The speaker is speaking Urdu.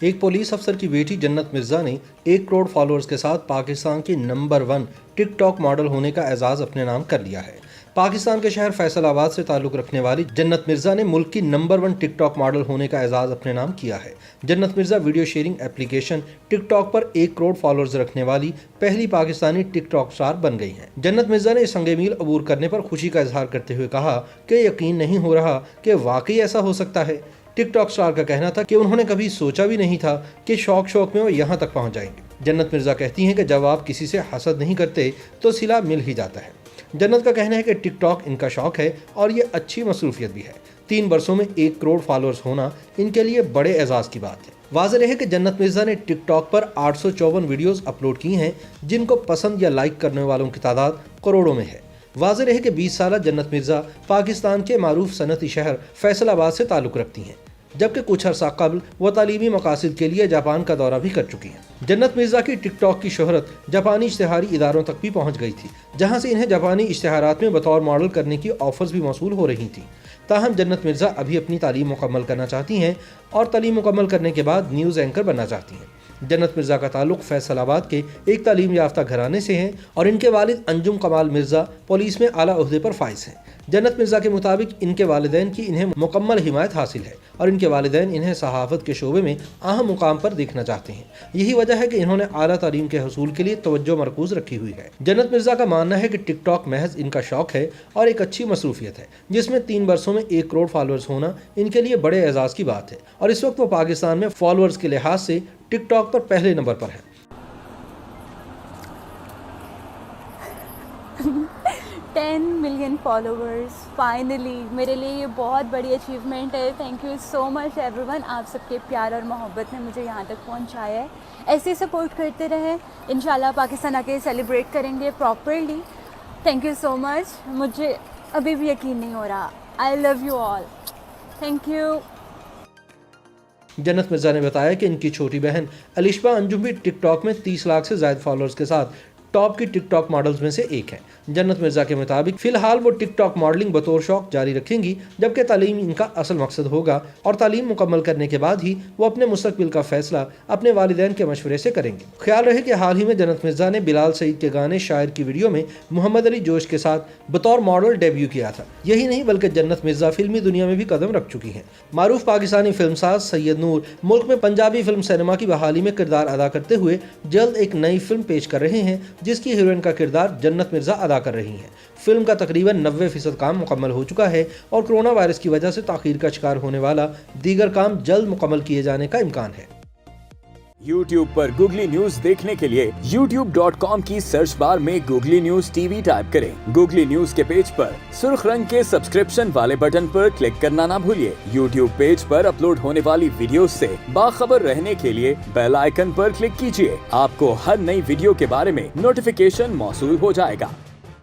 ایک پولیس افسر کی بیٹی جنت مرزا نے 1 کروڑ فالوورز کے ساتھ پاکستان کی نمبر 1 ٹک ٹاک ماڈل ہونے کا اعزاز اپنے نام کر لیا ہے۔ پاکستان کے شہر فیصل آباد سے تعلق رکھنے والی جنت مرزا نے ملک کی نمبر 1 ٹک ٹاک ماڈل ہونے کا اعزاز اپنے نام کیا ہے۔ جنت مرزا ویڈیو شیئرنگ ایپلیکیشن ٹک ٹاک پر 1 کروڑ فالوورز رکھنے والی پہلی پاکستانی ٹک ٹاک سٹار بن گئی ہیں۔ جنت مرزا نے اس سنگ میل عبور کرنے پر خوشی کا اظہار کرتے ہوئے کہا کہ یقین نہیں ہو رہا کہ واقعی ایسا ہو سکتا ہے۔ ٹک ٹاک سٹار کا کہنا تھا کہ انہوں نے کبھی سوچا بھی نہیں تھا کہ شوق میں وہ یہاں تک پہنچ جائیں گے۔ جنت مرزا کہتی ہیں کہ جب آپ کسی سے حسد نہیں کرتے تو صلہ مل ہی جاتا ہے۔ جنت کا کہنا ہے کہ ٹک ٹاک ان کا شوق ہے اور یہ اچھی مصروفیت بھی ہے۔ 3 برسوں میں 1 کروڑ فالوورز ہونا ان کے لیے بڑے اعزاز کی بات ہے۔ واضح رہے کہ جنت مرزا نے ٹک ٹاک پر 854 ویڈیوز اپلوڈ کی ہیں جن کو پسند یا لائک کرنے والوں کی تعداد کروڑوں میں ہے۔ واضح رہے کہ 20 سالہ جنت مرزا پاکستان کے معروف صنعتی شہر فیصل آباد سے تعلق رکھتی ہیں، جبکہ کچھ عرصہ قبل وہ تعلیمی مقاصد کے لیے جاپان کا دورہ بھی کر چکی ہیں۔ جنت مرزا کی ٹک ٹاک کی شہرت جاپانی اشتہاری اداروں تک بھی پہنچ گئی تھی، جہاں سے انہیں جاپانی اشتہارات میں بطور ماڈل کرنے کی آفرز بھی موصول ہو رہی تھیں۔ تاہم جنت مرزا ابھی اپنی تعلیم مکمل کرنا چاہتی ہیں اور تعلیم مکمل کرنے کے بعد نیوز اینکر بننا چاہتی ہیں۔ جنت مرزا کا تعلق فیصل آباد کے ایک تعلیم یافتہ گھرانے سے ہے اور ان کے والد انجم کمال مرزا پولیس میں اعلیٰ عہدے پر فائز ہیں۔ جنت مرزا کے مطابق ان کے والدین کی انہیں مکمل حمایت حاصل ہے اور ان کے والدین انہیں صحافت کے شعبے میں اہم مقام پر دیکھنا چاہتے ہیں۔ یہی وجہ ہے کہ انہوں نے اعلیٰ تعلیم کے حصول کے لیے توجہ مرکوز رکھی ہوئی ہے۔ جنت مرزا کا ماننا ہے کہ ٹک ٹاک محض ان کا شوق ہے اور ایک اچھی مصروفیت ہے، جس میں 3 برسوں میں 1 کروڑ فالوورز ہونا ان کے لیے بڑے اعزاز کی بات ہے، اور اس وقت وہ پاکستان میں فالوورز کے لحاظ سے ٹک ٹاک پر پہلے نمبر پر ہے۔ 10 ملین فالوورز فائنلی میرے لیے یہ بہت بڑی اچیومنٹ ہے۔ Thank you so much every one, آپ سب کے پیار اور محبت نے مجھے یہاں تک پہنچایا ہے۔ ایسے سپورٹ کرتے رہیں، انشاءاللہ پاکستان آ کے سیلیبریٹ کریں گے properly. Thank you so much, مجھے ابھی بھی یقین نہیں ہو رہا۔ I love you all, thank you. Jannat Mirza نے بتایا کہ ان کی چھوٹی بہن الشبہ انجم بھی ٹک ٹاک میں 30 لاکھ سے زائد فالوورز کے ساتھ ٹاپ کی ٹک ٹاک ماڈلز میں سے ایک ہے۔ جنت مرزا کے مطابق فی الحال وہ ٹک ٹاک ماڈلنگ بطور شوق جاری رکھیں گی، جبکہ تعلیم ان کا اصل مقصد ہوگا اور تعلیم مکمل کرنے کے بعد ہی وہ اپنے مستقبل کا فیصلہ اپنے والدین کے مشورے سے کریں گے۔ خیال رہے کہ حال ہی میں جنت مرزا نے بلال سعید کے گانے شاعر کی ویڈیو میں محمد علی جوش کے ساتھ بطور ماڈل ڈیبیو کیا تھا۔ یہی نہیں بلکہ جنت مرزا فلمی دنیا میں بھی قدم رکھ چکی ہیں۔ معروف پاکستانی فلم ساز سید نور ملک میں پنجابی فلم سینما کی بحالی میں کردار ادا کرتے ہوئے جلد ایک نئی فلم پیش کر رہے ہیں، جس کی ہیروئن کا کردار جنت مرزا ادا کر رہی ہیں۔ فلم کا تقریباً 90% کام مکمل ہو چکا ہے اور کرونا وائرس کی وجہ سے تاخیر کا شکار ہونے والا دیگر کام جلد مکمل کیے جانے کا امکان ہے۔ YouTube پر گوگلی نیوز دیکھنے کے لیے youtube.com کی سرچ بار میں googly news T V type کریں۔ گوگلی نیوز کے پیج پر سرخ رنگ کے سبسکرپشن والے بٹن پر کلک کرنا نہ بھولیے۔ YouTube پیج پر اپلوڈ ہونے والی ویڈیوز سے باخبر رہنے کے لیے بیل آئیکن پر کلک کیجیے۔ آپ کو ہر نئی ویڈیو کے بارے میں نوٹیفیکیشن موصول ہو جائے گا۔